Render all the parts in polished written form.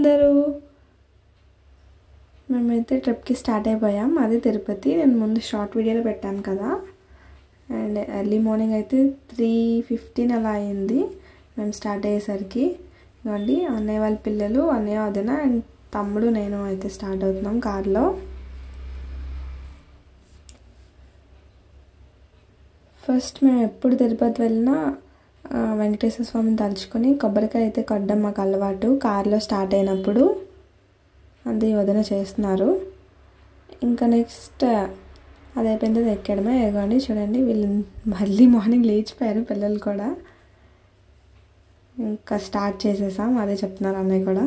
అందరూ. మేమైతే ట్రిప్కి స్టార్ట్ అయిపోయాం. అది తిరుపతి. నేను ముందు షార్ట్ వీడియోలో పెట్టాను కదా. అండ్ ఎర్లీ మార్నింగ్ అయితే 3:15 అలా అయింది మేము స్టార్ట్ అయ్యేసరికి. ఇవ్వండి అన్నయ్య వాళ్ళ పిల్లలు, అన్నయ్య వదిన అండ్ తమ్ముడు నేను అయితే స్టార్ట్ అవుతున్నాం కార్లో. ఫస్ట్ మేము ఎప్పుడు తిరుపతి వెళ్ళినా వెంకటేశ్వర స్వామిని తలుచుకొని కొబ్బరికాయ అయితే కొట్టడం మాకు అలవాటు. కార్లో స్టార్ట్ అయినప్పుడు అది వదిన చేస్తున్నారు. ఇంకా నెక్స్ట్ అది అయిపోయింది ఎక్కడమే. ఇదిగోండి చూడండి వీళ్ళు మళ్ళీ మార్నింగ్ లేచిపోయారు పిల్లలు కూడా. ఇంకా స్టార్ట్ చేసేసాం, అదే చెప్తున్నారు అన్నయ్య కూడా.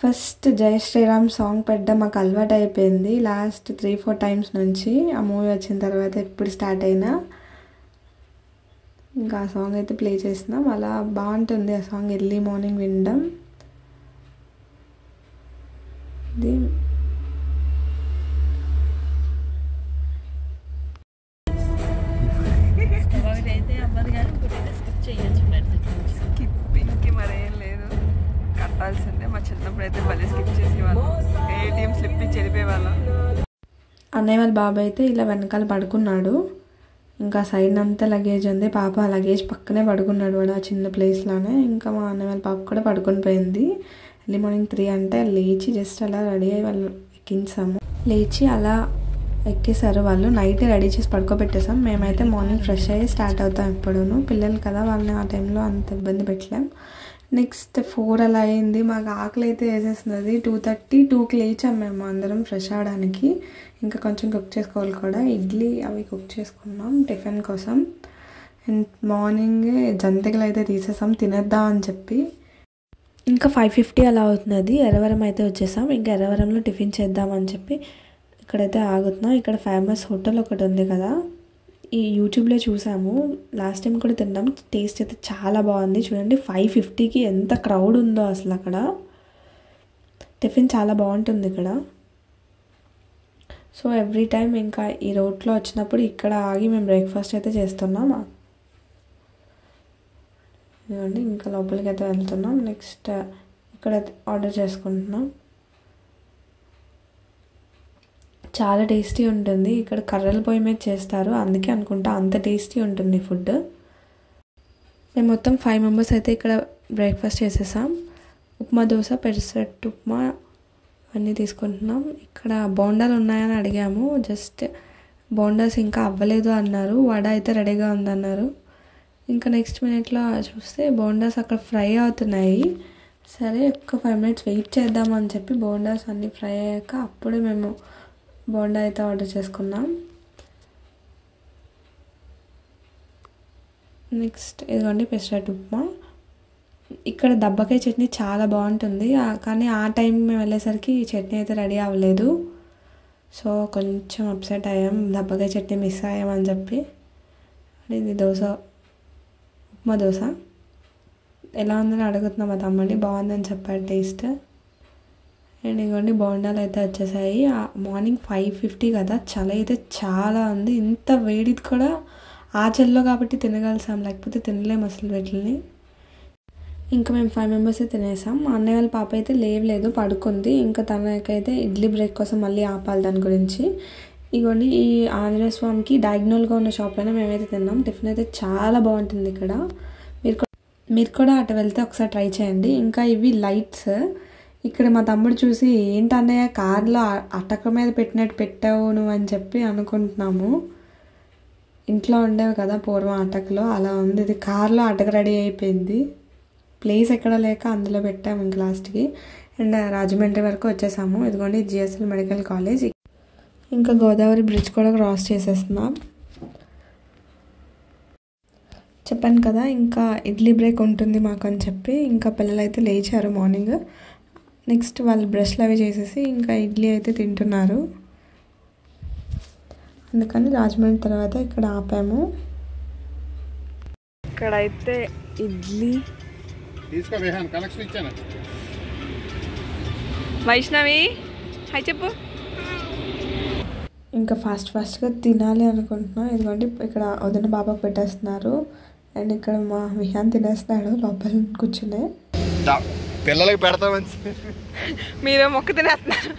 ఫస్ట్ జై శ్రీరామ్ సాంగ్ పెట్టడం మాకు అలవాటు అయిపోయింది లాస్ట్ 3-4 టైమ్స్ నుంచి. ఆ మూవీ వచ్చిన తర్వాత ఎప్పుడు స్టార్ట్ అయినా ఇంకా ఆ సాంగ్ అయితే ప్లే చేస్తున్నాం. అలా బాగుంటుంది ఆ సాంగ్ ఎర్లీ మార్నింగ్ వినడం. ఇది స్కిప్పింగ్కి మరేం లేదు, కట్టాల్సిందే. మా చిన్నప్పుడు అయితే భలే స్కిప్ చేసేవాళ్ళం, ఏటీఎం స్లిప్ ఇచ్చి వెళ్ళిపోయేవాళ్ళం. అన్నయ్య వాళ్ళ బాబాయ్ అయితే ఇలా వెనకాల పడుకున్నాడు. ఇంకా సైడ్ అంతా లగేజ్ ఉంది. పాప లగేజ్ పక్కనే పడుకున్నాడు వాడు ఆ చిన్న ప్లేస్లోనే. ఇంకా మా అన్నయ్య వాళ్ళ పాప కూడా పడుకొని పోయింది. ఎర్లీ మార్నింగ్ 3 అంటే లేచి జస్ట్ అలా రెడీ అయ్యి వాళ్ళు ఎక్కించాము. లేచి అలా ఎక్కేసారు వాళ్ళు. నైట్ రెడీ చేసి పడుకోబెట్టేసాం. మేమైతే మార్నింగ్ ఫ్రెష్ అయ్యి స్టార్ట్ అవుతాం ఎప్పుడూను. పిల్లలు కదా వాళ్ళని ఆ టైంలో అంత ఇబ్బంది పెట్టలేం. నెక్స్ట్ 4 అలా అయింది. మాకు ఆకలి అయితే వేసేస్తున్నది. 2:30-2కి లేచాం మేము అందరం ఫ్రెష్ అవ్వడానికి. ఇంకా కొంచెం కుక్ చేసుకోవాలి కూడా. ఇడ్లీ అవి కుక్ చేసుకున్నాం టిఫిన్ కోసం. అండ్ మార్నింగే జంతికలు అయితే తీసేసాం తినేద్దాం అని చెప్పి. ఇంకా 5:50 అలా అవుతున్నది. ఎర్రవరం అయితే వచ్చేసాం. ఇంకా ఎర్రవరంలో టిఫిన్ చేద్దామని చెప్పి ఇక్కడైతే ఆగుతున్నాం. ఇక్కడ ఫేమస్ హోటల్ ఒకటి ఉంది కదా, ఈ యూట్యూబ్లో చూసాము. లాస్ట్ టైం కూడా తిన్నాం. టేస్ట్ అయితే చాలా బాగుంది. చూడండి 5:50కి ఎంత క్రౌడ్ ఉందో అసలు. అక్కడ టిఫిన్ చాలా బాగుంటుంది ఇక్కడ. సో ఎవ్రీ టైం ఇంకా ఈ రోడ్లో వచ్చినప్పుడు ఇక్కడ ఆగి మేము బ్రేక్ఫాస్ట్ అయితే చేస్తున్నాం. ఇదిగోండి ఇంకా లోపలికి అయితే వెళ్తున్నాం. నెక్స్ట్ ఇక్కడ ఆర్డర్ చేసుకుంటున్నాం. చాలా టేస్టీ ఉంటుంది. ఇక్కడ కర్రల పొయ్యి మీద చేస్తారు, అందుకే అనుకుంటా అంత టేస్టీ ఉంటుంది ఫుడ్. మేము మొత్తం 5 మెంబర్స్ అయితే ఇక్కడ బ్రేక్ఫాస్ట్ చేసేసాం. ఉప్మా దోశ, పెసరట్టు ఉప్మా అన్నీ తీసుకుంటున్నాం. ఇక్కడ బోండాలు ఉన్నాయని అడిగాము. జస్ట్ బోండాస్ ఇంకా అవ్వలేదు అన్నారు. వడ అయితే రెడీగా ఉందన్నారు. ఇంకా నెక్స్ట్ మినిట్లో చూస్తే బోండాస్ అక్కడ ఫ్రై అవుతున్నాయి. సరే ఒక్క 5 మినిట్స్ వెయిట్ చేద్దామని చెప్పి బోండాస్ అన్నీ ఫ్రై అయ్యాక అప్పుడే మేము బోండా అయితే ఆర్డర్ చేసుకున్నాం. నెక్స్ట్ ఇదిగోండి పెసరట్టు ఉప్మా. ఇక్కడ దబ్బకాయ చట్నీ చాలా బాగుంటుంది, కానీ ఆ టైం మేము వెళ్ళేసరికి చట్నీ అయితే రెడీ అవ్వలేదు. సో కొంచెం అప్సెట్ అయ్యాం, దబ్బకాయ చట్నీ మిస్ అయ్యామని చెప్పి. ఇది దోశ, ఉప్మా దోశ ఎలా ఉందని అడుగుతున్నాం మా తమ్ముడిని. బాగుందని చెప్పాడు టేస్ట్. అండ్ ఇదిగోండి బోండాలు అయితే వచ్చేసాయి. మార్నింగ్ 5:50 కదా, చలి అయితే చాలా ఉంది. ఇంత వేడిది కూడా ఆ చలిలో కాబట్టి తినగలిసాం, లేకపోతే తినలేము అసలు వీటిని. ఇంకా మేము 5 మెంబర్స్ తినేసాం. మా అన్నయ్య వాళ్ళ పాప అయితే లేవలేదు, పడుకుంది. ఇంకా తనకైతే ఇడ్లీ బ్రేక్ కోసం మళ్ళీ ఆపాలి దాని గురించి. ఇగోండి ఈ ఆంజనేయ స్వామికి డయాగ్నల్గా ఉన్న షాప్లోనే మేమైతే తిన్నాం. టిఫిన్ అయితే చాలా బాగుంటుంది ఇక్కడ. మీరు కూడా అటు వెళ్తే ఒకసారి ట్రై చేయండి. ఇంకా ఇవి లైట్స్. ఇక్కడ మా తమ్ముడు చూసి ఏంటన్నయ్య కార్లో అటక మీద పెట్టినట్టు పెట్టావు నువ్వు అని చెప్పి అనుకుంటున్నాము. ఇంట్లో ఉండేవి కదా పూర్వం అటకలో, అలా ఉంది. ఇది కార్లో అటక రెడీ అయిపోయింది. ప్లేస్ ఎక్కడ లేక అందులో పెట్టాము ఇంక లాస్ట్కి. అండ్ రాజమండ్రి వరకు వచ్చేసాము. ఇదిగోండి జిఎస్ఎల్ మెడికల్ కాలేజ్. ఇంకా గోదావరి బ్రిడ్జ్ కూడా క్రాస్ చేసేస్తున్నాం. చెప్పాను కదా ఇంకా ఇడ్లీ బ్రేక్ ఉంటుంది మాకు అని చెప్పి. ఇంకా పిల్లలు అయితే లేచారు మార్నింగ్. నెక్స్ట్ వాళ్ళు బ్రష్లు అవి చేసేసి ఇంకా ఇడ్లీ అయితే తింటున్నారు. అందుకని రాజమండ్రి తర్వాత ఇక్కడ ఆపాము. ఇక్కడైతే ఇడ్లీ. వైష్ణవి హాయ్ చెప్పు. ఇంకా ఫాస్ట్గా తినాలి అనుకుంటున్నాం. ఎందుకంటే ఇక్కడ వదిన బాబాకు పెట్టేస్తున్నారు. అండ్ ఇక్కడ మా విహాన్ తినేస్తున్నాడు లోపల కూర్చునే. పిల్లలకి పెడతామని మీరే మొక్క తినేస్తున్నారు.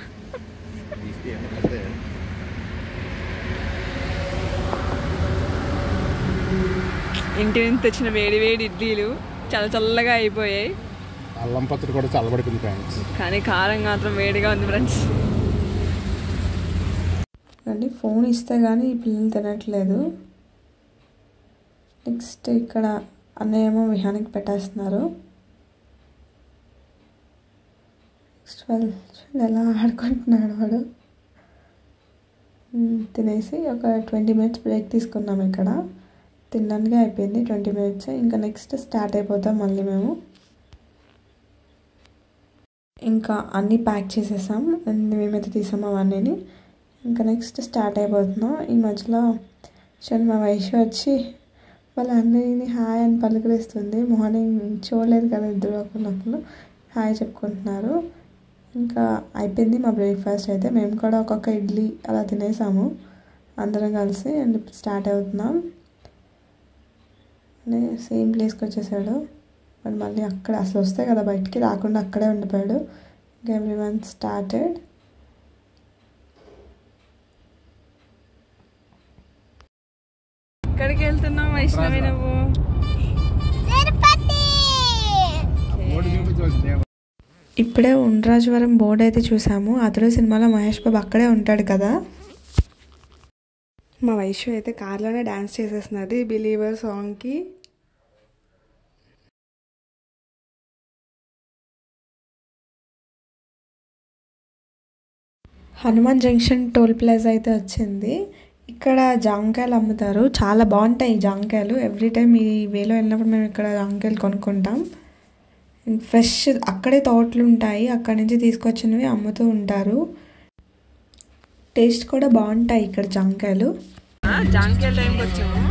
ఇంటి నుంచి తెచ్చిన వేడి వేడి ఇడ్లీలు చాలా చల్లగా అయిపోయాయి. అల్లం పచ్చడి కూడా చల్లబడిపోయింది ఫ్రెండ్స్. కానీ కారం మాత్రం వేడిగా ఉంది ఫ్రెండ్స్. అండి ఫోన్ ఇస్తే కానీ ఈ పిల్లలు తినట్లేదు. నెక్స్ట్ ఇక్కడ అన్నయ్య ఏమో విహానికి పెట్టేస్తున్నారు. నెక్స్ట్ వాళ్ళు ఎలా ఆడుకుంటున్నాడు వాడు. తినేసి ఒక 20 minutes బ్రేక్ తీసుకున్నాం. ఇక్కడ తినడానికి అయిపోయింది 20 minutes. ఇంకా నెక్స్ట్ స్టార్ట్ అయిపోతాం మళ్ళీ మేము. ఇంకా అన్నీ ప్యాక్ చేసేసాం మేమైతే తీసాము అవన్నీ. ఇంకా నెక్స్ట్ స్టార్ట్ అయిపోతున్నాం. ఈ మధ్యలో మా వయసు వచ్చి వాళ్ళ అన్నయ్యని హాయ్ అని పలుకరిస్తుంది. మార్నింగ్ చూడలేదు కదా ఇద్దరు ఒకరినొకరు హాయ్ చెప్పుకుంటున్నారు. ఇంకా అయిపోయింది మా బ్రేక్ఫాస్ట్ అయితే. మేము కూడా ఒక్కొక్క ఇడ్లీ అలా తినేసాము అందరం కలిసి. అండ్ స్టార్ట్ అవుతున్నాం. సేమ్ ప్లేస్కి వచ్చేసాడు బట్ మళ్ళీ అక్కడ అసలు వస్తే కదా బయటికి రాకుండా అక్కడే ఉండిపోయాడు. ఇంకా ఎవ్రీవన్ స్టార్టెడ్. ఎక్కడికి వెళ్తున్నావు వైష్ణవి నువ్వు? ఇప్పుడే ఉండ్రాజవరం బోర్డు అయితే చూసాము. అతడు సినిమాలో మహేష్ బాబు అక్కడే ఉంటాడు కదా. మా వైషు అయితే కార్లోనే డాన్స్ చేసేస్తున్నది బిలీవర్ సాంగ్కి. హనుమాన్ జంక్షన్ టోల్ ప్లాజా అయితే వచ్చింది. ఇక్కడ జాంకాయలు అమ్ముతారు, చాలా బాగుంటాయి ఈ జాంకాయలు. ఎవ్రీ టైం ఈ వేలో వెళ్ళినప్పుడు మేము ఇక్కడ జాంకాయలు కొనుక్కుంటాం. ఫ్రెష్ అక్కడే తోటలు ఉంటాయి, అక్కడి నుంచి తీసుకొచ్చినవి అమ్ముతూ ఉంటారు. టేస్ట్ కూడా బాగుంటాయి ఇక్కడ జాంకాయలు. జాంకాయల టైంకి వచ్చాము.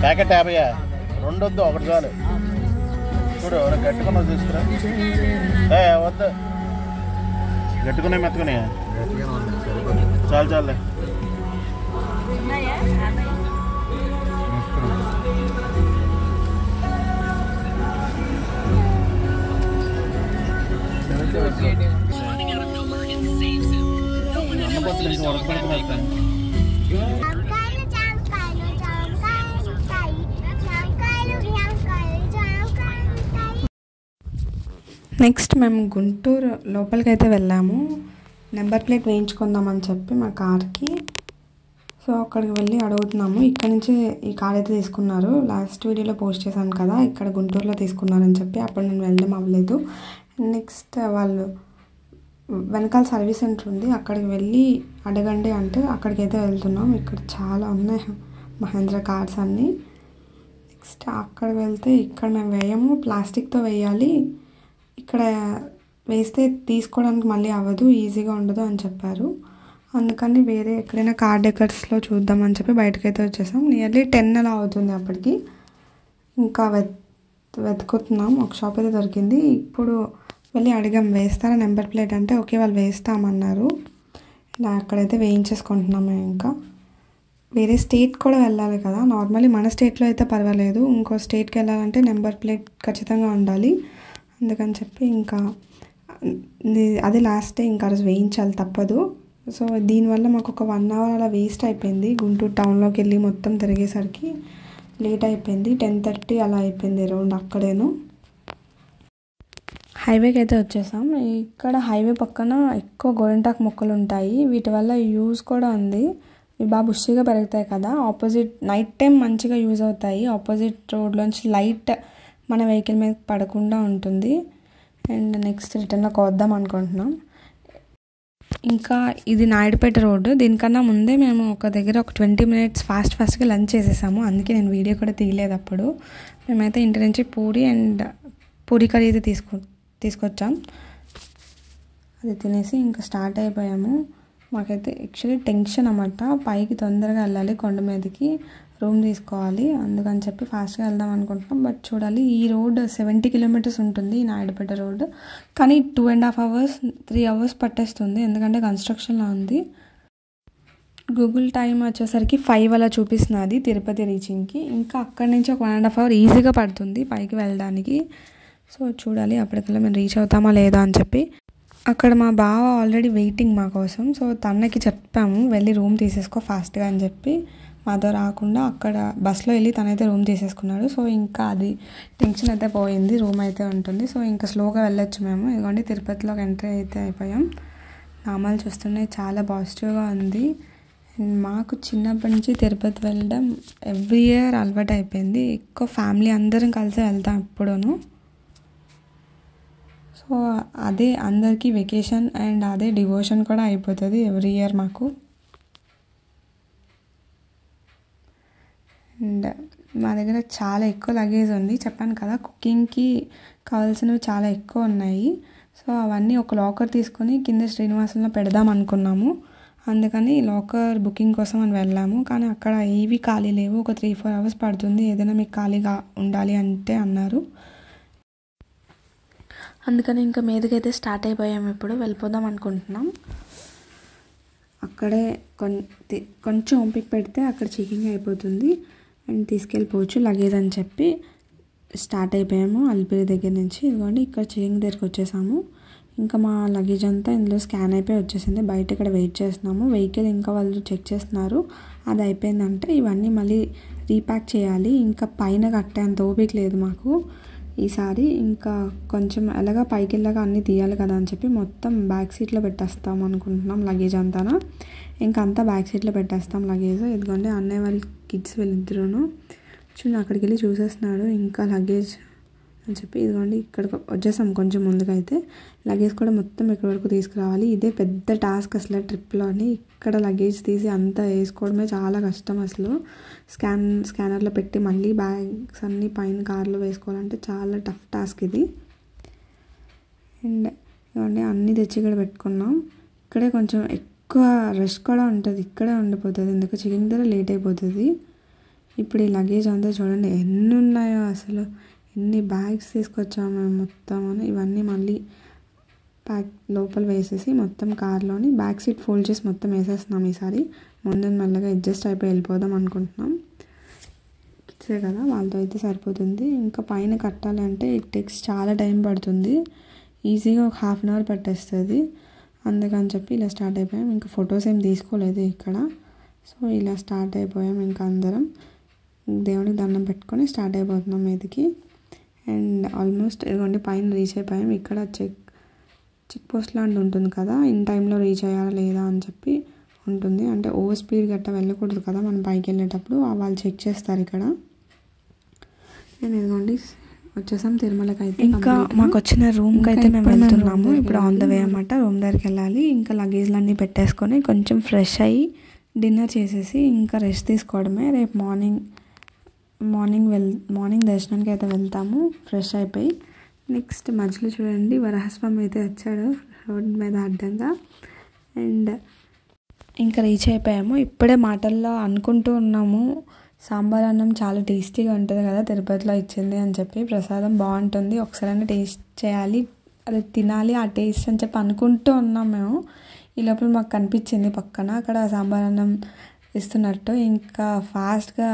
ప్యాకెట్ 50, 2 వద్దు, 1 చాలు. చూడు గట్టుకున్నా తీసుకురా. వద్దు గట్టుకునే మెత్తుకునే చాలు చాలే. నెక్స్ట్ మేము గుంటూరు లోపలికి అయితే వెళ్ళాము. నెంబర్ ప్లేట్ వేయించుకుందామని చెప్పి మా కార్కి. సో అక్కడికి వెళ్ళి అడుగుతున్నాము. ఇక్కడ నుంచి ఈ కార్ అయితే తీసుకున్నారు. లాస్ట్ వీడియోలో పోస్ట్ చేశాను కదా, ఇక్కడ గుంటూరులో తీసుకున్నారని చెప్పి. అప్పుడు నేను వెళ్ళడం అవ్వలేదు. నెక్స్ట్ వాళ్ళు వెనకాల సర్వీస్ సెంటర్ ఉంది, అక్కడికి వెళ్ళి అడగండి అంటే అక్కడికైతే వెళ్తున్నాం. ఇక్కడ చాలా ఉన్నాయి మహేంద్ర కార్స్ అన్నీ. నెక్స్ట్ అక్కడికి వెళ్తే ఇక్కడ మేము వేయము, ప్లాస్టిక్తో వేయాలి. ఇక్కడ వేస్తే తీసుకోవడానికి మళ్ళీ అవ్వదు, ఈజీగా ఉండదు అని చెప్పారు. అందుకని వేరే ఎక్కడైనా కార్ డెకర్స్లో చూద్దామని చెప్పి బయటకైతే వచ్చేసాం. నియర్లీ 10 అలా అవుతుంది అప్పటికి. ఇంకా వెతుకుతున్నాం. ఒక షాప్ అయితే దొరికింది. ఇప్పుడు వెళ్ళి అడిగాం వేస్తారా నెంబర్ ప్లేట్ అంటే ఓకే వాళ్ళు వేస్తామన్నారు. ఇలా అక్కడైతే వేయించేసుకుంటున్నాం. మేము ఇంకా వేరే స్టేట్ కూడా వెళ్ళాలి కదా. నార్మల్లీ మన స్టేట్లో అయితే పర్వాలేదు, ఇంకో స్టేట్కి వెళ్ళాలంటే నెంబర్ ప్లేట్ ఖచ్చితంగా ఉండాలి. అందుకని చెప్పి ఇంకా అదే లాస్ట్ డే ఇంకా రోజు వేయించాలి తప్పదు. సో దీనివల్ల మాకు ఒక 1 hour అలా వేస్ట్ అయిపోయింది. గుంటూరు టౌన్లోకి వెళ్ళి మొత్తం తిరిగేసరికి లేట్ అయిపోయింది. 10:30 అలా అయిపోయింది రౌండ్ అక్కడేను. హైవేకి అయితే వచ్చేసాం. ఇక్కడ హైవే పక్కన ఎక్కువ గోరింటాకు మొక్కలు ఉంటాయి. వీటి వల్ల యూజ్ కూడా ఉంది. ఇవి బాగా బుషిగా పెరుగుతాయి కదా. ఆపోజిట్ నైట్ టైం మంచిగా యూజ్ అవుతాయి. ఆపోజిట్ రోడ్లోంచి లైట్ మన వెహికల్ మీద పడకుండా ఉంటుంది. అండ్ నెక్స్ట్ రిటర్న్లో కోద్దాం అనుకుంటున్నాం. ఇంకా ఇది నాయుడుపేట రోడ్డు. దీనికన్నా ముందే మేము ఒక దగ్గర ఒక 20 minutes ఫాస్ట్గా లంచ్ చేసేసాము. అందుకే నేను వీడియో కూడా తీయలేదు అప్పుడు. మేమైతే ఇంటి నుంచి పూరి అండ్ పూరి కర్రీ అయితే తీసుకొచ్చాం. అది తినేసి ఇంకా స్టార్ట్ అయిపోయాము. మాకైతే యాక్చువల్లీ టెన్షన్ అన్నమాట, పైకి తొందరగా వెళ్ళాలి, కొండ మీదకి రూమ్ తీసుకోవాలి. అందుకని చెప్పి ఫాస్ట్గా వెళ్దాం అనుకుంటున్నాం. బట్ చూడాలి, ఈ రోడ్ 70 kilometers ఉంటుంది ఈ నాయుడుపేట రోడ్. కానీ 2.5 hours 3 hours పట్టేస్తుంది, ఎందుకంటే కన్స్ట్రక్షన్లో ఉంది. గూగుల్ టైం వచ్చేసరికి 5 అలా చూపిస్తున్నది తిరుపతి రీచింగ్కి. ఇంకా అక్కడి నుంచి ఒక 1.5 అవర్ ఈజీగా పడుతుంది పైకి వెళ్ళడానికి. సో చూడాలి అప్పటికల్లా మేము రీచ్ అవుతామా లేదా అని చెప్పి. అక్కడ మా బావ ఆల్రెడీ వెయిటింగ్ మా కోసం. సో తనకి చెప్పాము వెళ్ళి రూమ్ తీసేసుకో ఫాస్ట్గా అని చెప్పి. మాతో రాకుండా అక్కడ బస్లో వెళ్ళి తనైతే రూమ్ తీసేసుకున్నాడు. సో ఇంకా అది టెన్షన్ అయితే పోయింది, రూమ్ అయితే ఉంటుంది. సో ఇంకా స్లోగా వెళ్ళొచ్చు మేము. ఇదిగోండి తిరుపతిలోకి ఎంట్రీ అయితే అయిపోయాం. నామాలు చూస్తున్నాయి, చాలా పాజిటివ్గా ఉంది. అండ్ మాకు చిన్నప్పటి నుంచి తిరుపతి వెళ్ళడం ఎవ్రీ ఇయర్ అలవాటు అయిపోయింది. ఎక్కువ ఫ్యామిలీ అందరం కలిసి వెళ్తాం ఎప్పుడూను. సో అదే అందరికీ వెకేషన్ అండ్ అదే డివోషన్ కూడా అయిపోతుంది ఎవ్రీ ఇయర్ మాకు. అండ్ మా దగ్గర చాలా ఎక్కువ లగేజ్ ఉంది, చెప్పాను కదా కుకింగ్కి కావాల్సినవి చాలా ఎక్కువ ఉన్నాయి. సో అవన్నీ ఒక లాకర్ తీసుకొని కింద శ్రీనివాసంలో పెడదాం అనుకున్నాము. అందుకని లాకర్ బుకింగ్ కోసం అని వెళ్ళాము. కానీ అక్కడ ఏవి ఖాళీ లేవు, ఒక 3-4 అవర్స్ పడుతుంది ఏదైనా మీకు ఖాళీగా ఉండాలి అంటే అన్నారు. అందుకని ఇంకా మీదకైతే స్టార్ట్ అయిపోయాము. ఇప్పుడు వెళ్ళిపోదాం అనుకుంటున్నాం. అక్కడే కొంచెం ఓపిక పెడితే అక్కడ చెకింగ్ అయిపోతుంది అండ్ తీసుకెళ్ళిపోవచ్చు లగేజ్ అని చెప్పి స్టార్ట్ అయిపోయాము అలిపిరి దగ్గర నుంచి. ఇదిగోండి ఇక్కడ చెకింగ్ దగ్గరికి వచ్చేసాము. ఇంకా మా లగేజ్ అంతా ఇందులో స్కాన్ అయిపోయి వచ్చేసింది. బయట ఇక్కడ వెయిట్ చేస్తున్నాము. వెహికల్ ఇంకా వాళ్ళు చెక్ చేస్తున్నారు. అది అయిపోయిందంటే ఇవన్నీ మళ్ళీ రీప్యాక్ చేయాలి. ఇంకా పైన కట్టేంత ఓపిక లేదు మాకు ఈసారి. ఇంకా కొంచెం ఎలాగా పైకి వెళ్ళాక అన్నీ తీయాలి కదా అని చెప్పి మొత్తం బ్యాక్ సీట్లో పెట్టేస్తాం అనుకుంటున్నాం లగేజ్ అంతా. ఇంకా అంతా బ్యాక్ సీట్లో పెట్టేస్తాం లగేజ్. ఇదిగోండి అన్నయ్య వాళ్ళ కిడ్స్ వీళ్ళిద్దరూను చూడండి అక్కడికి వెళ్ళి చూసేస్తున్నాడు ఇంకా లగేజ్ అని చెప్పి. ఇదిగోండి ఇక్కడ వచ్చేసాం కొంచెం ముందుకైతే. లగేజ్ కూడా మొత్తం ఇక్కడ వరకు తీసుకురావాలి. ఇదే పెద్ద టాస్క్ అసలు ట్రిప్లోని. ఇక్కడ లగేజ్ తీసి అంతా వేసుకోవడమే చాలా కష్టం అసలు. స్కానర్లో పెట్టి మళ్ళీ బ్యాగ్స్ అన్నీ పైన కార్లో వేసుకోవాలంటే చాలా టఫ్ టాస్క్ ఇది. అండ్ ఇవ్వండి అన్నీ తెచ్చి ఇక్కడ పెట్టుకున్నాం. ఇక్కడే కొంచెం ఎక్కువ రష్ కూడా ఉంటుంది, ఇక్కడే ఉండిపోతుంది. ఎందుకు చెకింగ్ దగ్గర లేట్ అయిపోతుంది. ఇప్పుడు ఈ లగేజ్ అంతా చూడండి ఎన్ని ఉన్నాయో అసలు, ఎన్ని బ్యాగ్స్ తీసుకొచ్చాము మేము మొత్తం. ఇవన్నీ మళ్ళీ ప్యాక్ లోపల వేసేసి మొత్తం కార్లోని బ్యాక్ సీట్ ఫోల్డ్ చేసి మొత్తం వేసేస్తున్నాం ఈసారి. ముందు మెల్లగా అడ్జస్ట్ అయిపోయి వెళ్ళిపోదాం అనుకుంటున్నాం. కిడ్సే కదా వాళ్ళతో అయితే సరిపోతుంది. ఇంకా పైన కట్టాలి అంటే ఇట్ టేక్స్ చాలా టైం పడుతుంది. ఈజీగా ఒక 1/2 అవర్ పట్టేస్తుంది. అందుకని చెప్పి ఇలా స్టార్ట్ అయిపోయాం. ఇంకా ఫొటోస్ ఏం తీసుకోలేదు ఇక్కడ. సో ఇలా స్టార్ట్ అయిపోయాం ఇంకా అందరం. దేవుడికి దండం పెట్టుకొని స్టార్ట్ అయిపోతున్నాం మీదకి. అండ్ ఆల్మోస్ట్ ఇదిగోండి పైన రీచ్ అయిపోయాం. ఇక్కడ చెక్ పోస్ట్ లాంటి ఉంటుంది కదా, ఇన్ టైంలో రీచ్ అయ్యారా లేదా అని చెప్పి ఉంటుంది. అంటే ఓవర్ స్పీడ్ గట్ట వెళ్ళకూడదు కదా మనం పైకి వెళ్ళేటప్పుడు, వాళ్ళు చెక్ చేస్తారు ఇక్కడ. నేను ఇదిగోండి వచ్చేసాం తిరుమలకి అయితే. ఇంకా మాకు వచ్చిన రూమ్కి అయితే మేము వెళ్తున్నాము. ఇప్పుడు ఆన్ ద వే అన్నమాట, రూమ్ దగ్గరికి వెళ్ళాలి. ఇంకా లగేజ్లన్నీ పెట్టేసుకొని కొంచెం ఫ్రెష్ అయ్యి డిన్నర్ చేసేసి ఇంకా రెస్ట్ తీసుకోవడమే. రేపు మార్నింగ్ దర్శనానికి అయితే వెళ్తాము ఫ్రెష్ అయిపోయి. నెక్స్ట్ మధ్యలో చూడండి వరాహస్వామి అయితే వచ్చాడు రోడ్ మీద అడ్డంగా. అండ్ ఇంకా రీచ్ అయిపోయాము. ఇప్పుడే మాటల్లో అనుకుంటూ ఉన్నాము సాంబార్ అన్నం చాలా టేస్టీగా ఉంటుంది కదా తిరుపతిలో ఇచ్చింది అని చెప్పి. ప్రసాదం బాగుంటుంది, ఒకసారైనా టేస్ట్ చేయాలి, అది తినాలి ఆ టేస్ట్ అని చెప్పి అనుకుంటూ ఉన్నాం మేము. ఈ లోపల మాకు కనిపించింది పక్కన అక్కడ సాంబార్ అన్నం ఇస్తున్నట్టు. ఇంకా ఫాస్ట్గా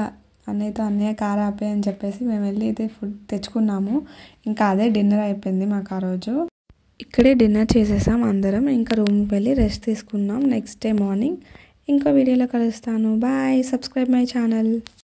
అన్నయ్య కార్ ఆపే అని చెప్పేసి మేము వెళ్ళి అయితే ఫుడ్ తెచ్చుకున్నాము. ఇంకా అదే డిన్నర్ అయిపోయింది మాకు ఆ రోజు. ఇక్కడే డిన్నర్ చేసేసాం అందరం. ఇంకా రూమ్కి వెళ్ళి రెస్ట్ తీసుకున్నాం. నెక్స్ట్ డే మార్నింగ్ ఇంకో వీడియోలో కలుస్తాను. Bye, subscribe my channel.